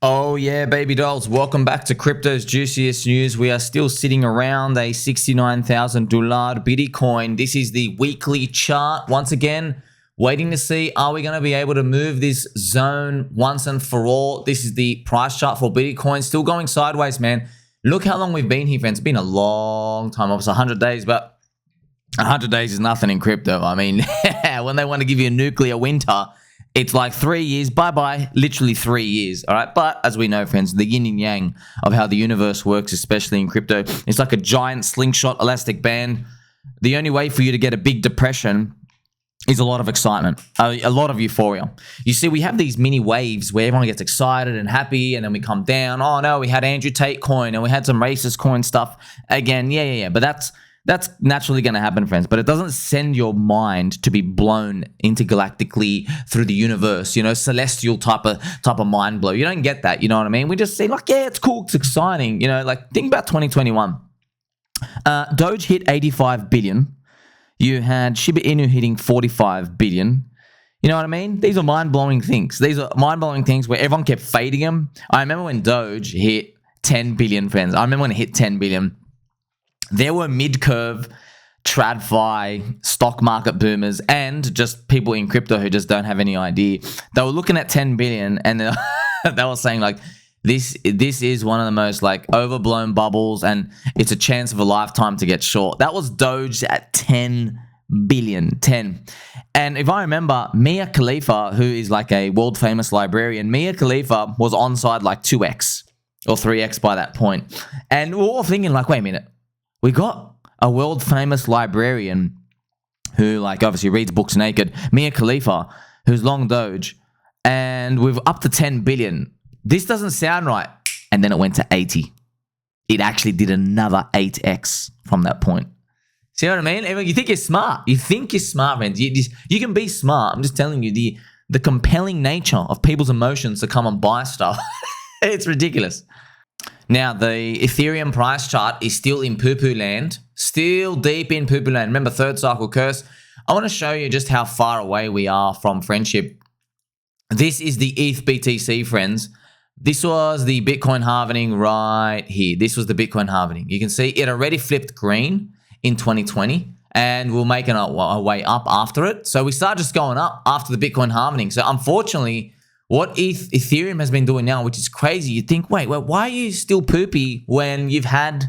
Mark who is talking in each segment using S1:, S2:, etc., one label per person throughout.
S1: Oh yeah, baby dolls. Welcome back to Crypto's Juiciest News. We are still sitting around a $69,000 Bitcoin. This is the weekly chart. Once again, waiting to see, are we going to be able to move this zone once and for all? This is the price chart for Bitcoin. Still going sideways, man. Look how long we've been here, friends. It's been a long time. Obviously 100 days, but 100 days is nothing in crypto. I mean, when they want to give you a nuclear winter, it's like 3 years, bye-bye, literally 3 years, all right? But as we know, friends, the yin and yang of how the universe works, especially in crypto, it's like a giant slingshot elastic band. The only way for you to get a big depression is a lot of excitement, a lot of euphoria. You see, we have these mini waves where everyone gets excited and happy, and then we come down. Oh, no, we had Andrew Tate coin, and we had some racist coin stuff. Again, yeah. But that's naturally going to happen, friends, but it doesn't send your mind to be blown intergalactically through the universe, you know, celestial type of mind blow. You don't get that, you know what I mean? We just say, like, yeah, it's cool, it's exciting, you know, like, think about 2021. Doge hit 85 billion. You had Shiba Inu hitting 45 billion. You know what I mean? These are mind-blowing things. These are mind-blowing things where everyone kept fading them. I remember when Doge hit 10 billion, friends. I remember when it hit 10 billion. There were mid-curve, TradFi, stock market boomers, and just people in crypto who just don't have any idea. They were looking at 10 billion and they were saying, like, this is one of the most, like, overblown bubbles, and it's a chance of a lifetime to get short. That was Doge at 10 billion, 10. And if I remember, Khalifa, who is like a world-famous librarian, Khalifa was on side like 2x or 3x by that point. And we're all thinking, like, wait a minute. We got a world-famous librarian who, like, obviously reads books naked, Khalifa, who's long Doge, and we've up to 10 billion. This doesn't sound right. And then it went to 80. It actually did another 8x from that point. See what I mean? You think you're smart. You think you're smart, man. You can be smart. I'm just telling you, the compelling nature of people's emotions to come and buy stuff. It's ridiculous. Now, the Ethereum price chart is still in poo-poo land, still deep in poo-poo land. Remember, third cycle curse. I want to show you just how far away we are from friendship. This is the ETH BTC, friends. This was the Bitcoin halvening right here. This was the Bitcoin halvening. You can see it already flipped green in 2020, and we're making our way up after it. So we start just going up after the Bitcoin halvening. So unfortunately, what Ethereum has been doing now, which is crazy, you think, wait, why are you still poopy when you've had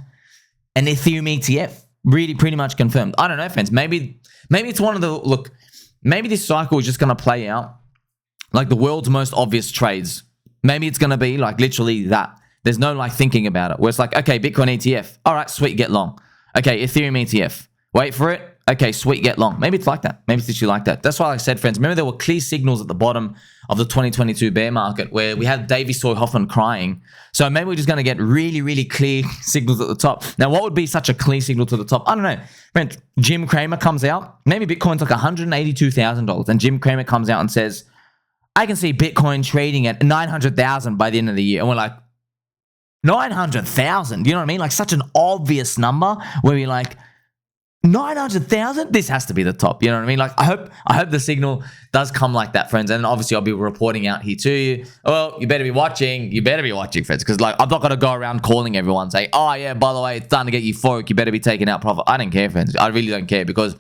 S1: an Ethereum ETF? Really pretty much confirmed. I don't know, friends. Maybe it's one of the, look, maybe this cycle is just going to play out like the world's most obvious trades. Maybe it's going to be like literally that. There's no like thinking about it. Where it's like, okay, Bitcoin ETF. All right, sweet, get long. Okay, Ethereum ETF. Wait for it. Okay, sweet, get long. Maybe it's like that. Maybe it's literally like that. That's why I said, friends, remember there were clear signals at the bottom of the 2022 bear market where we had Davey Soy Hoffman crying. So maybe we're just going to get really, really clear signals at the top. Now, what would be such a clear signal to the top? I don't know. Friends, Jim Cramer comes out. Maybe Bitcoin's like $182,000. And Jim Cramer comes out and says, I can see Bitcoin trading at 900,000 by the end of the year. And we're like, 900,000? You know what I mean? Like such an obvious number where we're like, 900,000? This has to be the top. You know what I mean? Like, I hope the signal does come like that, friends. And obviously, I'll be reporting out here to you. Well, you better be watching. You better be watching, friends. Because, like, I'm not going to go around calling everyone, say, oh, yeah, by the way, it's starting to get euphoric. You better be taking out profit. I don't care, friends. I really don't care. Because,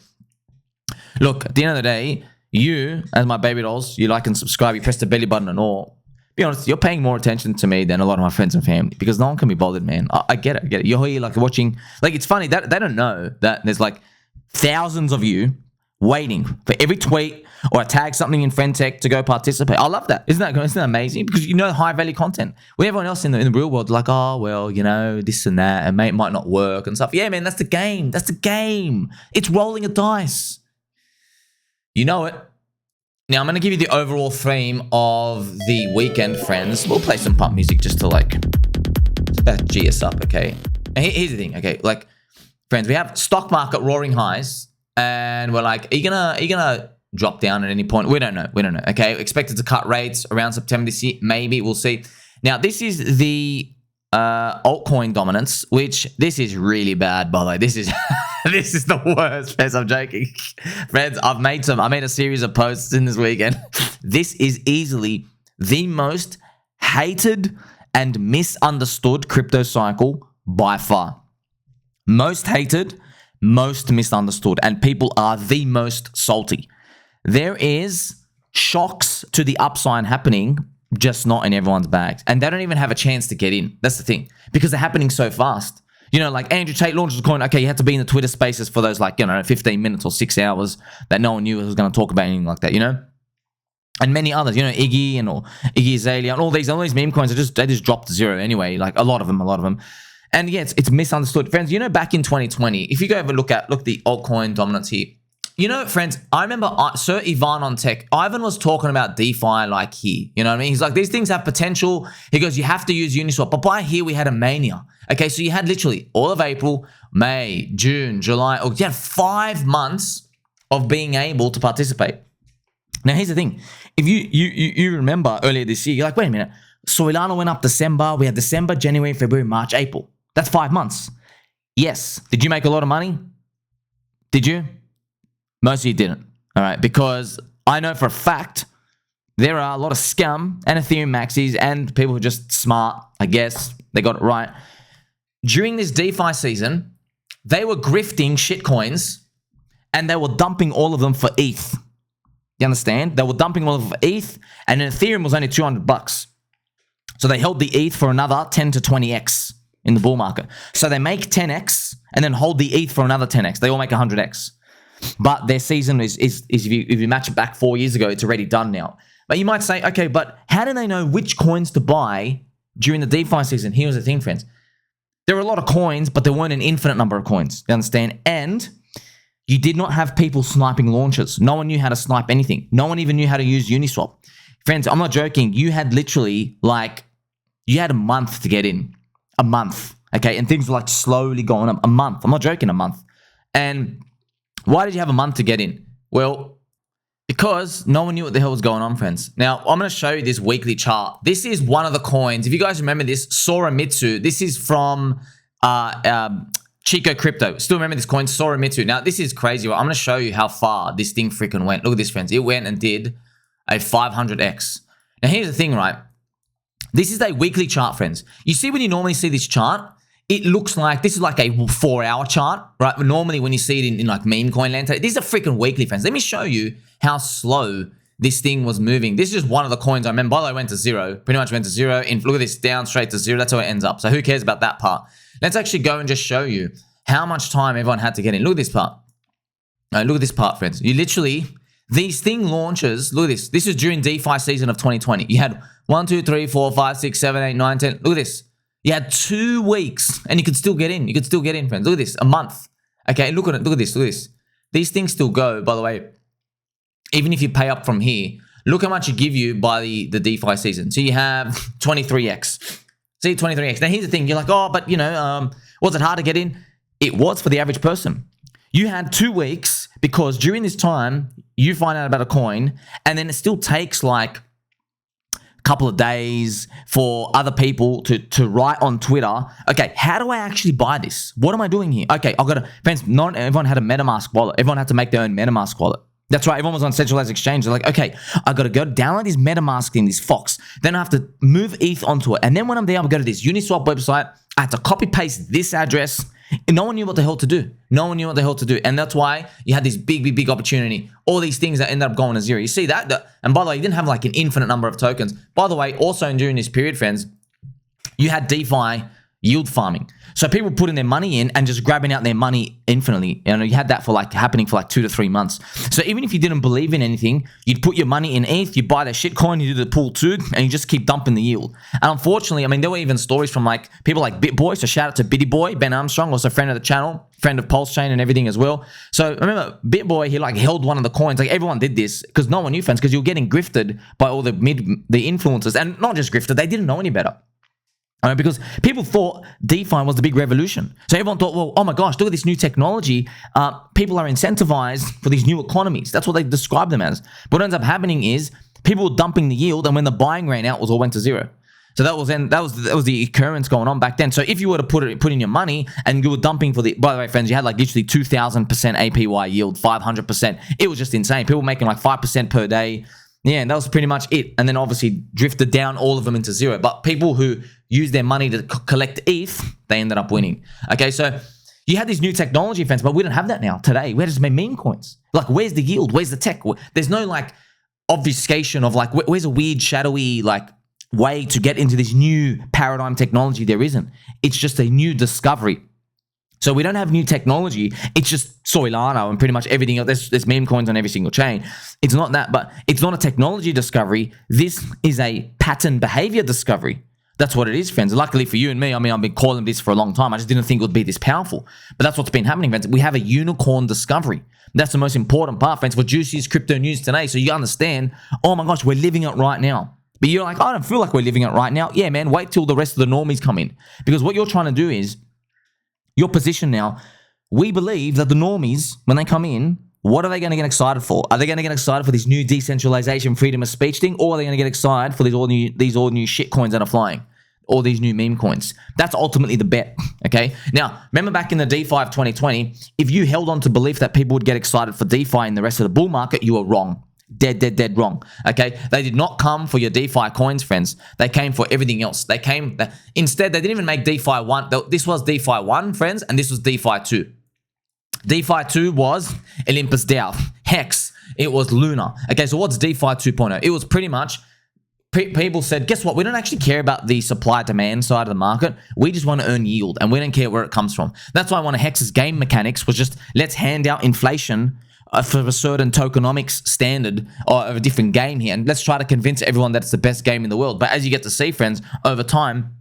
S1: look, at the end of the day, you, as my baby dolls, you like and subscribe, you press the belly button and all. Be honest, you're paying more attention to me than a lot of my friends and family because no one can be bothered, man. I get it. You're here like watching, like it's funny that they don't know that there's like thousands of you waiting for every tweet or I tag something in FriendTech to go participate. I love that. Isn't that amazing? Because you know high value content. Where everyone else in the real world like, oh, well, you know, this and that, and it might not work and stuff. Yeah, man, that's the game. That's the game. It's rolling a dice. You know it. Now, I'm going to give you the overall theme of the weekend, friends. We'll play some pump music just to, like, G us up, okay? And here's the thing, okay? Like, friends, we have stock market roaring highs, and we're like, are you gonna drop down at any point? We don't know, okay? Expected to cut rates around September this year. Maybe, we'll see. Now, this is the altcoin dominance, which this is really bad, by the way. This is this is the worst, friends. I'm joking. Friends, I made a series of posts in this weekend. This is easily the most hated and misunderstood crypto cycle by far. Most hated, most misunderstood, and people are the most salty. There is shocks to the upside happening, just not in everyone's bags. And they don't even have a chance to get in. That's the thing. Because they're happening so fast. You know, like Andrew Tate launches a coin. Okay, you had to be in the Twitter spaces for those 15 minutes or 6 hours that no one knew was going to talk about anything like that, And many others, Iggy or Iggy Azalea and all these meme coins they just dropped to zero anyway. Like a lot of them. And yeah, it's misunderstood. Friends, back in 2020, if you go have a look the altcoin dominance here. Friends, I remember Sir Ivan on Tech, Ivan was talking about DeFi like here. You know what I mean? He's like, these things have potential. He goes, you have to use Uniswap. But by here, we had a mania. Okay, so you had literally all of April, May, June, July. You had 5 months of being able to participate. Now, here's the thing. If you remember earlier this year, you're like, wait a minute. Solana went up December. We had December, January, February, March, April. That's 5 months. Yes. Did you make a lot of money? Did you? Most of you didn't, all right? Because I know for a fact there are a lot of scum and Ethereum maxis and people who are just smart, I guess. They got it right. During this DeFi season, they were grifting shitcoins and they were dumping all of them for ETH. You understand? They were dumping all of them for ETH and then Ethereum was only $200. So they held the ETH for another 10 to 20x in the bull market. So they make 10x and then hold the ETH for another 10x. They all make 100x. But their season is if you match it back 4 years ago, it's already done now. But you might say, okay, but how do they know which coins to buy during the DeFi season? Here's the thing, friends. There were a lot of coins, but there weren't an infinite number of coins. You understand? And you did not have people sniping launches. No one knew how to snipe anything. No one even knew how to use Uniswap. Friends, I'm not joking. You had literally you had a month to get in. A month. Okay? And things were slowly going up. A month. I'm not joking, a month. And why did you have a month to get in? Well, because no one knew what the hell was going on, friends. Now, I'm going to show you this weekly chart. This is one of the coins. If you guys remember this, Soramitsu. This is from Chico Crypto. Still remember this coin, Soramitsu. Now, this is crazy. I'm going to show you how far this thing freaking went. Look at this, friends. It went and did a 500x. Now, here's the thing, right? This is a weekly chart, friends. You see when you normally see this chart, it looks like this is like a 4-hour chart, right? But normally when you see it in meme coin land, this is a freaking weekly, friends. Let me show you how slow this thing was moving. This is just one of the coins I remember. By the way, it went to zero. Pretty much went to zero. And look at this, down straight to zero. That's how it ends up. So who cares about that part? Let's actually go and just show you how much time everyone had to get in. Look at this part. All right, look at this part, friends. You literally, these thing launches, look at this. This is during DeFi season of 2020. You had 1, 2, 3, 4, 5, 6, 7, 8, 9, 10. Look at this. You had 2 weeks and you could still get in. You could still get in, friends. Look at this, a month. Okay, look at it. Look at this. Look at this. These things still go, by the way. Even if you pay up from here, look how much it give you by the DeFi season. So you have 23x. See, 23x. Now, here's the thing. You're like, oh, but, was it hard to get in? It was for the average person. You had 2 weeks because during this time, you find out about a coin and then it still takes couple of days for other people to write on Twitter, okay, how do I actually buy this? What am I doing here? Okay, friends, not everyone had a MetaMask wallet. Everyone had to make their own MetaMask wallet. That's right, everyone was on centralized exchange. They're like, okay, I got to go download this MetaMask thing, this Fox. Then I have to move ETH onto it. And then when I'm there, I'll go to this Uniswap website. I have to copy paste this address. And no one knew what the hell to do. No one knew what the hell to do. And that's why you had this big opportunity. All these things that ended up going to zero. You see that? And by the way, you didn't have an infinite number of tokens. By the way, also during this period, friends, you had DeFi yield farming. So people putting their money in and just grabbing out their money infinitely. And you had that for happening for 2 to 3 months. So even if you didn't believe in anything, you'd put your money in ETH, you buy that shitcoin, you do the pool too, and you just keep dumping the yield. And unfortunately, there were even stories from people like BitBoy. So shout out to Bitty Boy, Ben Armstrong, also friend of the channel, friend of PulseChain and everything as well. So remember, BitBoy, he held one of the coins. Everyone did this because no one knew, friends, because you were getting grifted by all the influencers. And not just grifted, they didn't know any better. Because people thought DeFi was the big revolution. So everyone thought, well, oh my gosh, look at this new technology. People are incentivized for these new economies. That's what they describe them as. But what ends up happening is people were dumping the yield, and when the buying ran out, it all went to zero. So that was the occurrence going on back then. So if you were to put in your money and you were dumping by the way, friends, you had literally 2,000% APY yield, 500%. It was just insane. People were making 5% per day. Yeah, and that was pretty much it. And then obviously drifted down all of them into zero. But people who use their money to collect ETH, they ended up winning. Okay, so you had these new technology events, but we don't have that now today. We're just meme coins. Like, where's the yield? Where's the tech? There's no like obfuscation of like, where's a weird shadowy like way to get into this new paradigm technology? There isn't. It's just a new discovery. So we don't have new technology. It's just Solana and pretty much everything else. There's meme coins on every single chain. It's not that, but it's not a technology discovery. This is a pattern behavior discovery. That's what it is, friends. Luckily for you and me, I mean, I've been calling this for a long time. I just didn't think it would be this powerful. But that's what's been happening, friends. We have a unicorn discovery. That's the most important part, friends, for Juicy's crypto news today. So you understand, oh my gosh, we're living it right now. But you're like, I don't feel like we're living it right now. Yeah, man, wait till the rest of the normies come in. Because what you're trying to do is, your position now, we believe that the normies, when they come in, what are they going to get excited for? Are they going to get excited for this new decentralization, freedom of speech thing? Or are they going to get excited for these all new shit coins that are flying? All these new meme coins. That's ultimately the bet, okay? Now, remember back in the DeFi of 2020, if you held on to belief that people would get excited for DeFi in the rest of the bull market, you were wrong. Dead wrong, okay? They did not come for your DeFi coins, friends. They came for everything else. Instead, they didn't even make DeFi 1. This was DeFi 1, friends, and this was DeFi 2. DeFi 2 was Olympus DAO, Hex. It was Luna. Okay, so what's DeFi 2.0? It was pretty much, people said, guess what? We don't actually care about the supply-demand side of the market. We just want to earn yield, and we don't care where it comes from. That's why one of Hex's game mechanics was just, let's hand out inflation for a certain tokenomics standard or of a different game here. And let's try to convince everyone that it's the best game in the world. But as you get to see, friends, over time,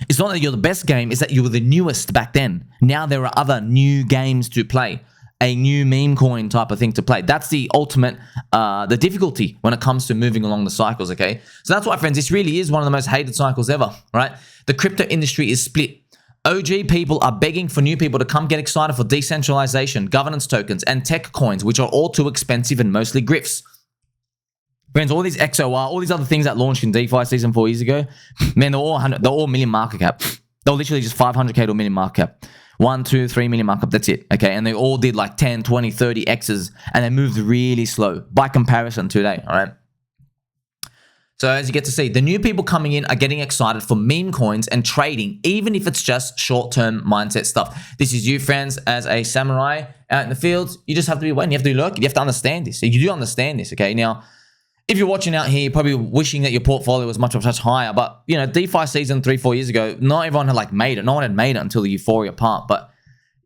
S1: it's not that you're the best game, it's that you were the newest back then. Now there are other new games to play. A new meme coin type of thing to play. That's the ultimate, the difficulty when it comes to moving along the cycles, okay? So that's why, friends, this really is one of the most hated cycles ever, right? The crypto industry is split. OG people are begging for new people to come get excited for decentralization, governance tokens, and tech coins, which are all too expensive and mostly grifts. Friends, all these XOR, all these other things that launched in DeFi season 4 years ago, man, they're all million market cap. They're literally just 500K to a million market cap. 1, 2, 3 million markup, that's it, okay? And they all did like 10, 20, 30 X's, and they moved really slow by comparison today, all right? So as you get to see, the new people coming in are getting excited for meme coins and trading, even if it's just short-term mindset stuff. This is you, friends, as a samurai out in the fields. You just have to be waiting. You have to be lurking. You have to understand this. So you do understand this, okay? Now, if you're watching out here, you're probably wishing that your portfolio was much higher. But, you know, DeFi season 3-4 years ago, not everyone had like made it. No one had made it until the euphoria part. But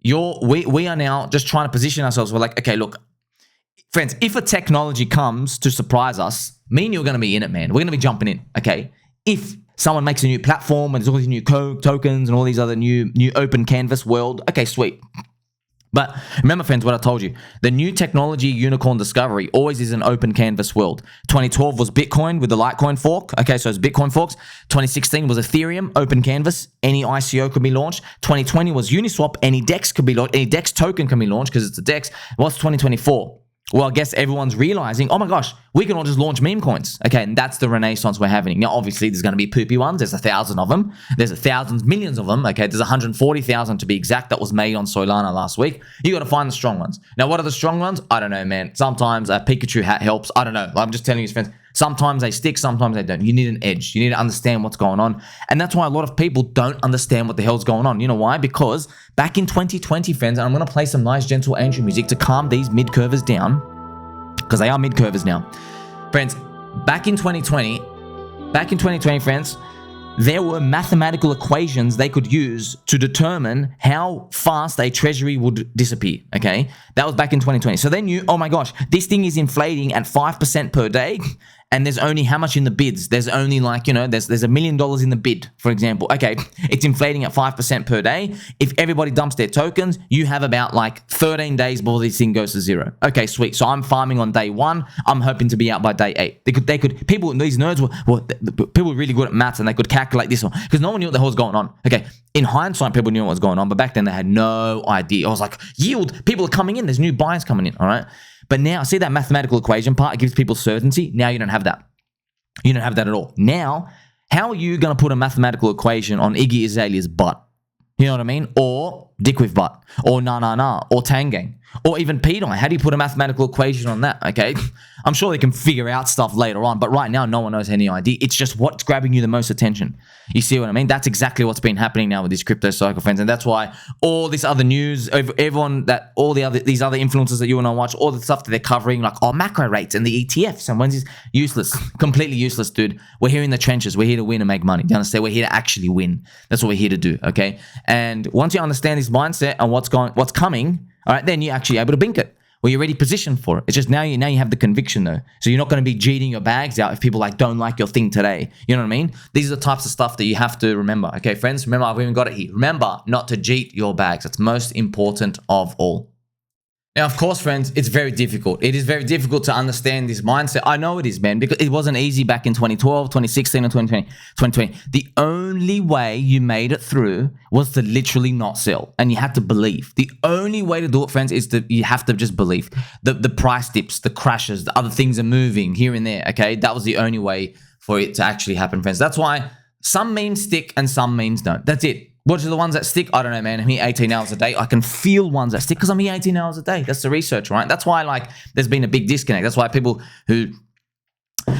S1: we are now just trying to position ourselves. We're like, okay, look, friends, if a technology comes to surprise us, me and you are going to be in it, man. We're going to be jumping in, okay? If someone makes a new platform and there's all these new tokens and all these other new open canvas world, okay, sweet. But remember, friends, what I told you. The new technology unicorn discovery always is an open canvas world. 2012 was Bitcoin with the Litecoin fork. Okay, so it's Bitcoin forks. 2016 was Ethereum, open canvas. Any ICO could be launched. 2020 was Uniswap. Any DEX could be launched. Any DEX token can be launched because it's a DEX. What's 2024? Well, I guess everyone's realizing, oh my gosh, we can all just launch meme coins. Okay, and that's the renaissance we're having. Now, obviously, there's going to be poopy ones. There's 1,000 of them. There's thousands, millions of them. Okay, there's 140,000 to be exact that was made on Solana last week. You got to find the strong ones. Now, what are the strong ones? I don't know, man. Sometimes a Pikachu hat helps. I don't know. I'm just telling you, friends. Sometimes they stick, sometimes they don't. You need an edge. You need to understand what's going on. And that's why a lot of people don't understand what the hell's going on. You know why? Because back in 2020, friends, and I'm going to play some nice, gentle angel music to calm these mid-curvers down, because they are mid-curvers now. Friends, back in 2020, friends, there were mathematical equations they could use to determine how fast a treasury would disappear, okay? That was back in 2020. So they knew, oh my gosh, this thing is inflating at 5% per day, and there's only how much in the bids? There's only like, you know, there's $1 million in the bid, for example. Okay, it's inflating at 5% per day. If everybody dumps their tokens, you have about like 13 days before this thing goes to zero. Okay, sweet. So I'm farming on day 1. I'm hoping to be out by day 8. These nerds were people were really good at maths, and they could calculate this one because no one knew what the hell was going on. Okay, in hindsight, people knew what was going on, but back then they had no idea. I was like, yield, people are coming in. There's new buyers coming in, all right? But now, see that mathematical equation part? It gives people certainty. Now you don't have that. You don't have that at all. Now, how are you going to put a mathematical equation on Iggy Azalea's butt? You know what I mean? Or DickWifButt, or Na, or Tangang, or even Pidai. How do you put a mathematical equation on that, okay? I'm sure they can figure out stuff later on, but right now, no one knows any idea. It's just what's grabbing you the most attention. You see what I mean? That's exactly what's been happening now with this crypto cycle, friends, and that's why all this other news, everyone that, these other influencers that you and I watch, all the stuff that they're covering, like, macro rates and the ETFs, and when's this useless, completely useless, dude. We're here in the trenches. We're here to win and make money. Do you understand? We're here to actually win. That's what we're here to do, okay? And once you understand this mindset and what's coming, all right, then you're actually able to bink it. Well, you're already positioned for it. It's just now you have the conviction though. So you're not going to be jeeting your bags out if people like don't like your thing today. You know what I mean? These are the types of stuff that you have to remember. Okay, friends, remember I've even got it here. Remember not to jeet your bags. That's most important of all. Now, of course, friends, it's very difficult. It is very difficult to understand this mindset. I know it is, man, because it wasn't easy back in 2012, 2016, or 2020. The only way you made it through was to literally not sell, and you had to believe. The only way to do it, friends, is you have to just believe. The price dips, the crashes, the other things are moving here and there, okay? That was the only way for it to actually happen, friends. That's why some memes stick and some memes don't. That's it. What are the ones that stick? I don't know, man. I'm here 18 hours a day. I can feel ones that stick because I'm here 18 hours a day. That's the research, right? That's why, like, there's been a big disconnect. That's why people who,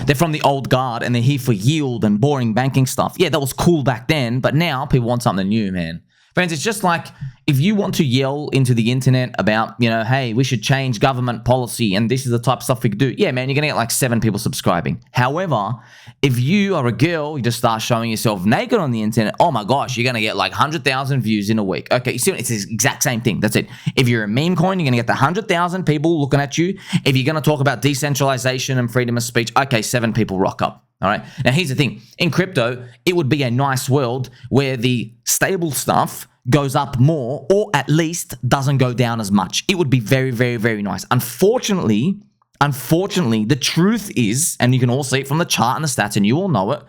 S1: they're from the old guard and they're here for yield and boring banking stuff. Yeah, that was cool back then, but now people want something new, man. Friends, it's just like if you want to yell into the internet about, you know, hey, we should change government policy and this is the type of stuff we could do. Yeah, man, you're going to get like 7 people subscribing. However, if you are a girl, you just start showing yourself naked on the internet, oh my gosh, you're going to get like 100,000 views in a week. Okay, you see, it's the exact same thing. That's it. If you're a meme coin, you're going to get the 100,000 people looking at you. If you're going to talk about decentralization and freedom of speech, okay, 7 people rock up. All right. Now, here's the thing. In crypto, it would be a nice world where the stable stuff goes up more or at least doesn't go down as much. It would be very, very, very nice. Unfortunately, the truth is, and you can all see it from the chart and the stats, and you all know it,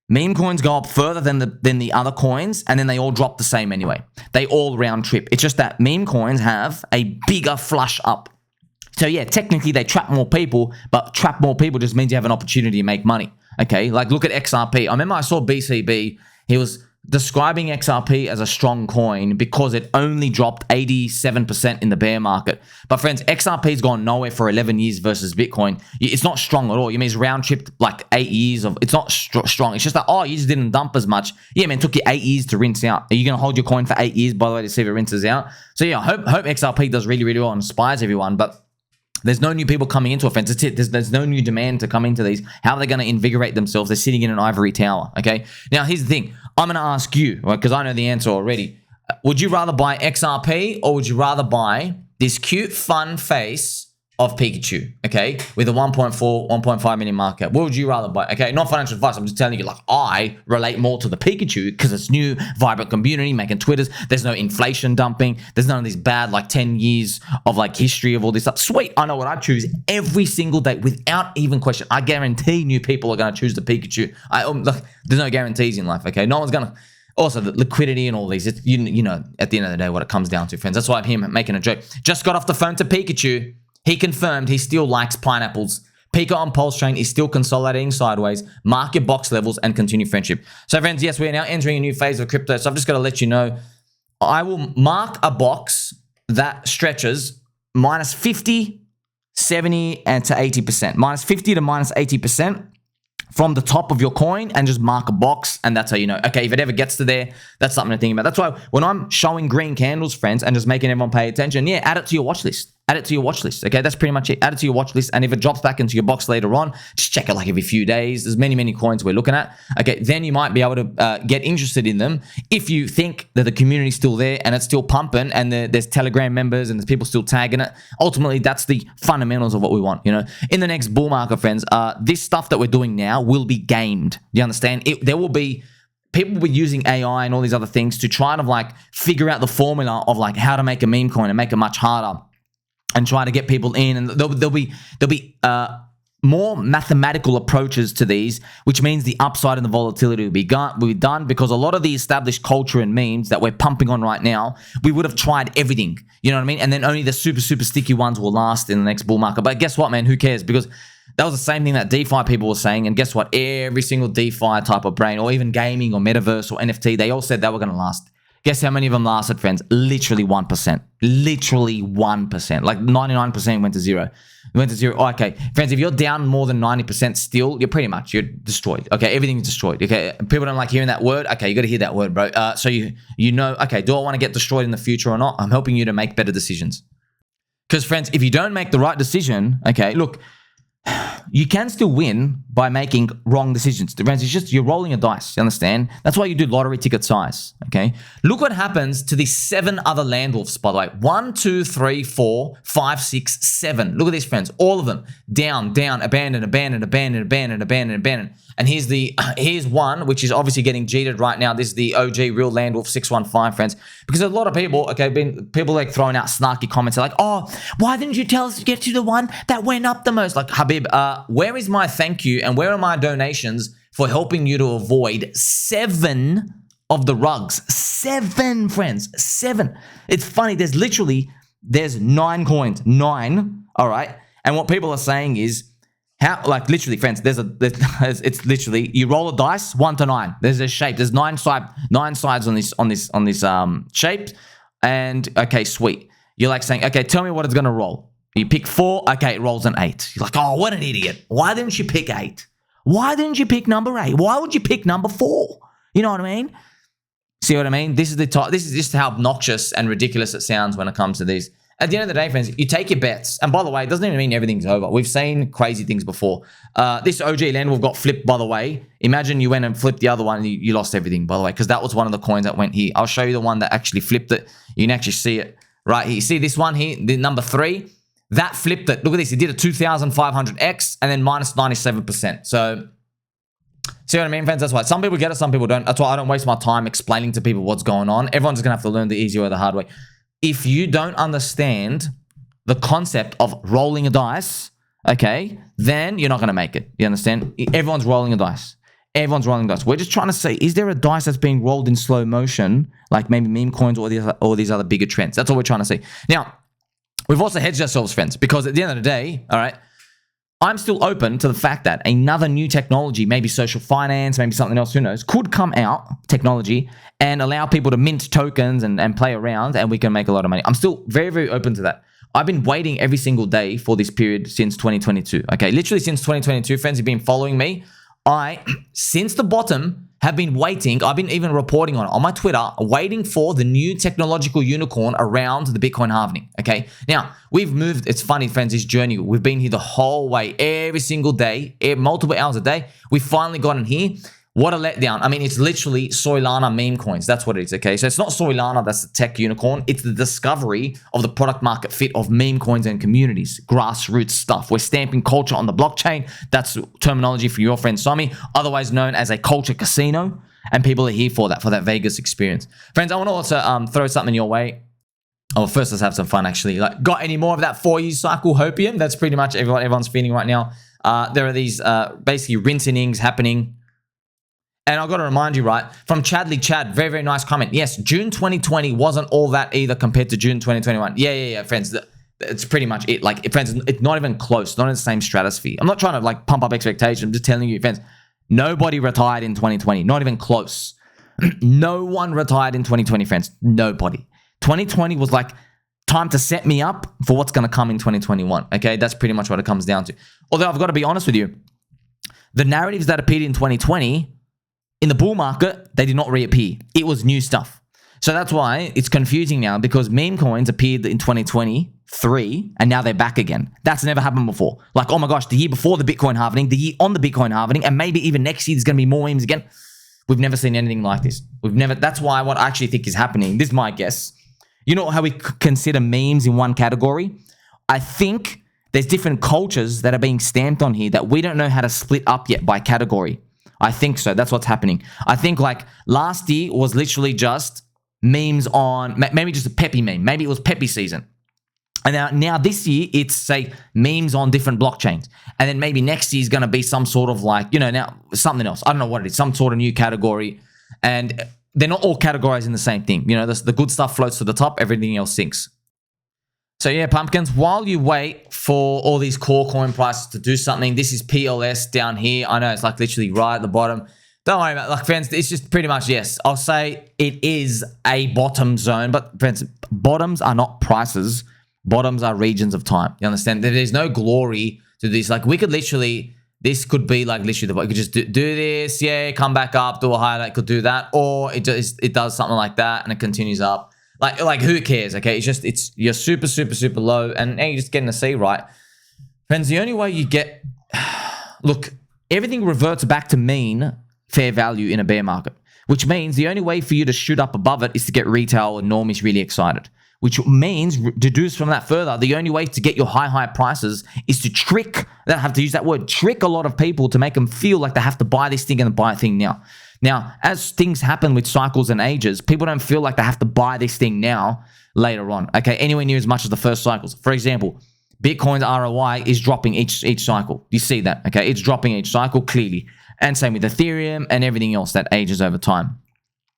S1: meme coins go up further than the other coins, and then they all drop the same anyway. They all round trip. It's just that meme coins have a bigger flush up. So yeah, technically they trap more people, but trap more people just means you have an opportunity to make money. Okay, like look at XRP. I remember I saw BCB. He was describing XRP as a strong coin because it only dropped 87% in the bear market. But friends, XRP's gone nowhere for 11 years versus Bitcoin. It's not strong at all. You mean it's round tripped like 8 years of, it's not strong. It's just that, oh, you just didn't dump as much. Yeah, man, it took you 8 years to rinse out. Are you going to hold your coin for 8 years, by the way, to see if it rinses out? So yeah, I hope XRP does really, really well and inspires everyone. But there's no new people coming into offense. That's it. There's no new demand to come into these. How are they going to invigorate themselves? They're sitting in an ivory tower, okay? Now, here's the thing. I'm going to ask you, right, because I know the answer already. Would you rather buy XRP or would you rather buy this cute, fun face of Pikachu, okay, with a 1.5 million market cap? What would you rather buy? Okay, not financial advice. I'm just telling you, like, I relate more to the Pikachu because it's new, vibrant community, making Twitters. There's no inflation dumping. There's none of these bad, like, 10 years of, like, history of all this stuff. Sweet, I know what I choose every single day without even question. I guarantee new people are going to choose the Pikachu. Look, there's no guarantees in life, okay? No one's going to. Also, the liquidity and all these, it's, you know, at the end of the day, what it comes down to, friends. That's why I'm here making a joke. Just got off the phone to Pikachu. He confirmed he still likes pineapples. Pika on PulseChain is still consolidating sideways. Mark your box levels and continue friendship. So, friends, yes, we are now entering a new phase of crypto. So, I've just got to let you know, I will mark a box that stretches minus 50, 70, and to 80%. Minus 50 to minus 80% from the top of your coin, and just mark a box, and that's how you know. Okay, if it ever gets to there, that's something to think about. That's why when I'm showing green candles, friends, and just making everyone pay attention, yeah, add it to your watch list. Add it to your watch list. Okay, that's pretty much it. Add it to your watch list, and if it drops back into your box later on, just check it like every few days. There's many coins we're looking at. Okay, then you might be able to get interested in them if you think that the community's still there and it's still pumping, and there's Telegram members and there's people still tagging it. Ultimately, that's the fundamentals of what we want. You know, in the next bull market, friends, this stuff that we're doing now will be gamed. You understand? There will be. People will be using AI and all these other things to try to like figure out the formula of like how to make a meme coin and make it much harder, and try to get people in. And there'll be more mathematical approaches to these, which means the upside and the volatility will be done, because a lot of the established culture and memes that we're pumping on right now, we would have tried everything. You know what I mean? And then only the super sticky ones will last in the next bull market. But guess what, man? Who cares? Because that was the same thing that DeFi people were saying. And guess what? Every single DeFi type of brain, or even gaming or metaverse or NFT, they all said they were going to last. Guess how many of them lasted, friends? Literally 1%. Literally 1%. Like 99% went to zero. It went to zero. Oh, okay. Friends, if you're down more than 90% still, you're destroyed. Okay, everything's destroyed. Okay, people don't like hearing that word. Okay, you got to hear that word, bro. So you know, okay, do I want to get destroyed in the future or not? I'm helping you to make better decisions. Because, friends, if you don't make the right decision, okay, look, you can still win by making wrong decisions. Friends, it's just you're rolling a dice. You understand? That's why you do lottery ticket size. Okay. Look what happens to the 7 other Landwolfs, by the way. 1, 2, 3, 4, 5, 6, 7. Look at these, friends. All of them down, abandoned. And here's one which is obviously getting jeeted right now. This is the OG real Landwolf 615, friends. Because a lot of people, okay, people like throwing out snarky comments like, oh, why didn't you tell us to get to the one that went up the most? Like, Habib, where is my thank you and where are my donations for helping you to avoid 7 of the rugs? 7, friends, 7. It's funny. There's 9 coins, 9. All right. And what people are saying is, how, like, literally, friends, it's literally, you roll a dice, 1 to 9. There's a shape. There's 9 sides on this shape. And okay, sweet. You're like saying, okay, tell me what it's gonna roll. You pick 4, okay, it rolls an 8. You're like, oh, what an idiot. Why didn't you pick 8? Why didn't you pick number 8? Why would you pick number 4? You know what I mean? See what I mean? This is just how obnoxious and ridiculous it sounds when it comes to these. At the end of the day, friends, you take your bets. And by the way, it doesn't even mean everything's over. We've seen crazy things before. This OG Landwolf got flipped, by the way. Imagine you went and flipped the other one and you lost everything, by the way, because that was one of the coins that went here. I'll show you the one that actually flipped it. You can actually see it right here. You see this one here, the number 3? That flipped it. Look at this. It did a 2,500x and then minus 97%. So, see what I mean, friends? That's why some people get it, some people don't. That's why I don't waste my time explaining to people what's going on. Everyone's just going to have to learn the easy way or the hard way. If you don't understand the concept of rolling a dice, okay, then you're not going to make it. You understand? Everyone's rolling a dice. Everyone's rolling dice. We're just trying to say, is there a dice that's being rolled in slow motion, like maybe meme coins or these other bigger trends? That's all we're trying to say. Now, we've also hedged ourselves, friends, because at the end of the day, all right, I'm still open to the fact that another new technology, maybe social finance, maybe something else, who knows, could come out, technology, and allow people to mint tokens and play around, and we can make a lot of money. I'm still very, very open to that. I've been waiting every single day for this period since 2022. Okay, literally since 2022, friends who've been following me, since the bottom, have been waiting. I've been even reporting on it on my Twitter, waiting for the new technological unicorn around the Bitcoin halving. Okay. Now, we've moved. It's funny, friends, this journey. We've been here the whole way, every single day, multiple hours a day. We finally gotten here. What a letdown. I mean, it's literally Solana meme coins. That's what it is, okay? So it's not Solana, that's the tech unicorn. It's the discovery of the product market fit of meme coins and communities, grassroots stuff. We're stamping culture on the blockchain. That's terminology for your friend Sommi, otherwise known as a culture casino. And people are here for that Vegas experience. Friends, I want to also throw something your way. Oh, first let's have some fun, actually. Like, got any more of that 4-year cycle hopium? That's pretty much everyone's feeling right now. There are these basically rinse innings happening. And I've got to remind you, right, from Chadley Chad, very, very nice comment. Yes, June 2020 wasn't all that either compared to June 2021. Yeah, friends. It's pretty much it. Like, friends, it's not even close. Not in the same stratosphere. I'm not trying to, like, pump up expectations. I'm just telling you, friends, nobody retired in 2020. Not even close. No one retired in 2020, friends. Nobody. 2020 was like time to set me up for what's going to come in 2021. Okay, that's pretty much what it comes down to. Although I've got to be honest with you, the narratives that appeared in 2020, in the bull market, they did not reappear. It was new stuff. So that's why it's confusing now, because meme coins appeared in 2023 and now they're back again. That's never happened before. Like, oh my gosh, the year before the Bitcoin halving, the year on the Bitcoin halving, and maybe even next year there's going to be more memes again. We've never seen anything like this. That's why what I actually think is happening, this is my guess. You know how we consider memes in one category? I think there's different cultures that are being stamped on here that we don't know how to split up yet by category. I think so. That's what's happening. I think like last year was literally just memes on, maybe just a Peppy meme. Maybe it was Peppy season. And now this year, it's, say, memes on different blockchains. And then maybe next year is going to be some sort of like, now something else. I don't know what it is. Some sort of new category. And they're not all categorized in the same thing. The good stuff floats to the top. Everything else sinks. So yeah, pumpkins, while you wait for all these core coin prices to do something, this is PLS down here. I know it's like literally right at the bottom. Don't worry about it. Like, friends, it's just pretty much, yes, I'll say it is a bottom zone. But, friends, bottoms are not prices. Bottoms are regions of time. You understand? There's no glory to this. Like, we could literally, this could be like literally, we could just do this, yeah, come back up, do a highlight, could do that. Or it does something like that and it continues up. Like who cares, okay? You're super, super, super low and you're just getting a C, right? Friends, the only way you get, look, everything reverts back to mean fair value in a bear market, which means the only way for you to shoot up above it is to get retail and normies really excited, which means, deduce from that further, the only way to get your high prices is to trick, I have to use that word, trick a lot of people to make them feel like they have to buy this thing and buy a thing now. Now, as things happen with cycles and ages, people don't feel like they have to buy this thing now, later on, okay? Anywhere near as much as the first cycles. For example, Bitcoin's ROI is dropping each cycle. You see that, okay? It's dropping each cycle clearly. And same with Ethereum and everything else that ages over time.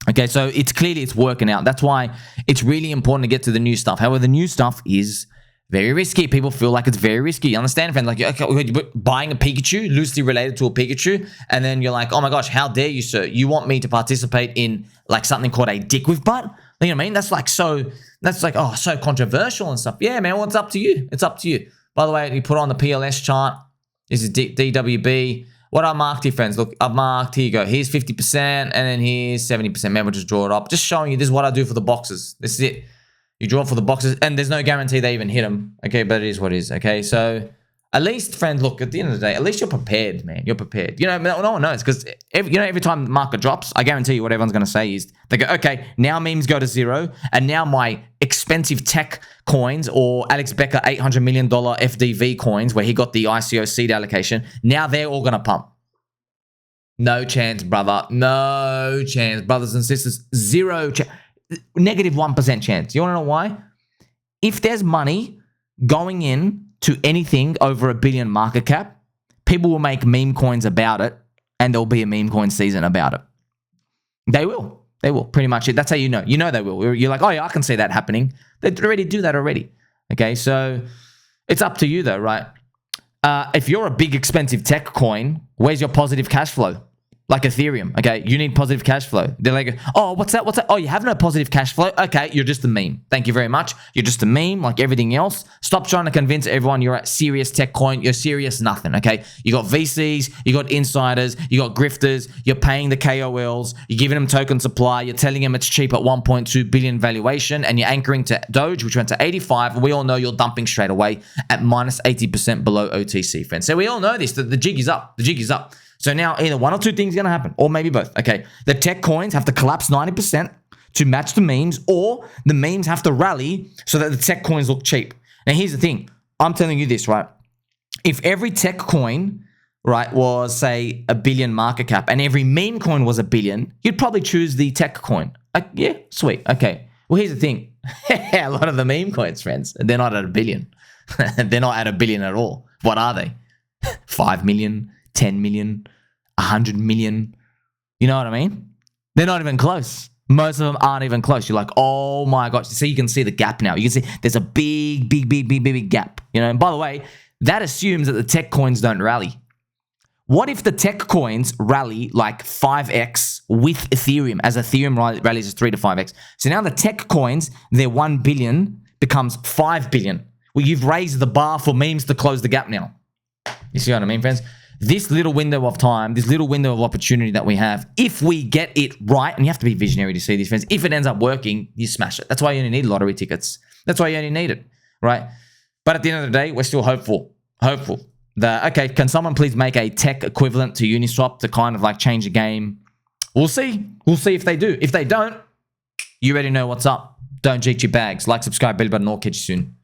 S1: Okay, so it's working out. That's why it's really important to get to the new stuff. However, the new stuff is very risky. People feel like it's very risky. You understand, friends? Like, okay, you're buying a Pikachu, loosely related to a Pikachu, and then you're like, oh my gosh, how dare you, sir? You want me to participate in like something called a DickWifButt? You know what I mean? That's like so controversial and stuff. Yeah, man, well, it's up to you. It's up to you. By the way, you put on the PLS chart. This is DWB. What I marked here, friends, look, I've marked, here you go. Here's 50%, and then here's 70%. Maybe we'll just draw it up. Just showing you, this is what I do for the boxes. This is it. You draw for the boxes, and there's no guarantee they even hit them. Okay, but it is what it is, okay? So, at least, friends, look, at the end of the day, at least you're prepared, man. You're prepared. You know, no one knows, because, every time the market drops, I guarantee you what everyone's going to say is, they go, okay, now memes go to zero, and now my expensive tech coins, or Alex Becker $800 million FDV coins, where he got the ICO seed allocation, now they're all going to pump. No chance, brother. No chance, brothers and sisters. Zero chance. Negative 1% chance. You want to know why? If there's money going in to anything over $1 billion market cap, people will make meme coins about it, and there'll be a meme coin season about it. They will. They will. Pretty much it. That's how you know. You know they will. You're like, oh yeah, I can see that happening. They already do that already. Okay, so it's up to you though, right? If you're a big expensive tech coin, where's your positive cash flow? Like Ethereum, okay? You need positive cash flow. They're like, oh, what's that? What's that? Oh, you have no positive cash flow? Okay, you're just a meme. Thank you very much. You're just a meme like everything else. Stop trying to convince everyone you're a serious tech coin. You're serious nothing, okay? You got VCs, you got insiders, you got grifters, you're paying the KOLs, you're giving them token supply, you're telling them it's cheap at 1.2 billion valuation, and you're anchoring to Doge, which went to 85. We all know you're dumping straight away at minus 80% below OTC, friends. So we all know this. The jig is up. The jig is up. So now either one or two things are going to happen, or maybe both. Okay, the tech coins have to collapse 90% to match the memes, or the memes have to rally so that the tech coins look cheap. Now here's the thing. I'm telling you this, right? If every tech coin, right, was, say, $1 billion market cap, and every meme coin was $1 billion, you'd probably choose the tech coin. Yeah, sweet. Okay. Well, here's the thing. A lot of the meme coins, friends, they're not at $1 billion. They're not at $1 billion at all. What are they? 5 million? 10 million, 100 million. You know what I mean? They're not even close. Most of them aren't even close. You're like, oh my gosh. So you can see the gap now. You can see there's a big gap. You know, and by the way, that assumes that the tech coins don't rally. What if the tech coins rally like 5x with Ethereum, as Ethereum rallies as 3 to 5x? So now the tech coins, their 1 billion becomes 5 billion. Well, you've raised the bar for memes to close the gap now. You see what I mean, friends? This little window of time, this little window of opportunity that we have, if we get it right, and you have to be visionary to see these, friends, if it ends up working, you smash it. That's why you only need lottery tickets. That's why you only need it, right? But at the end of the day, we're still hopeful. That, okay, can someone please make a tech equivalent to Uniswap to kind of like change the game? We'll see. We'll see if they do. If they don't, you already know what's up. Don't jeet your bags. Like, subscribe, bell button, or catch you soon.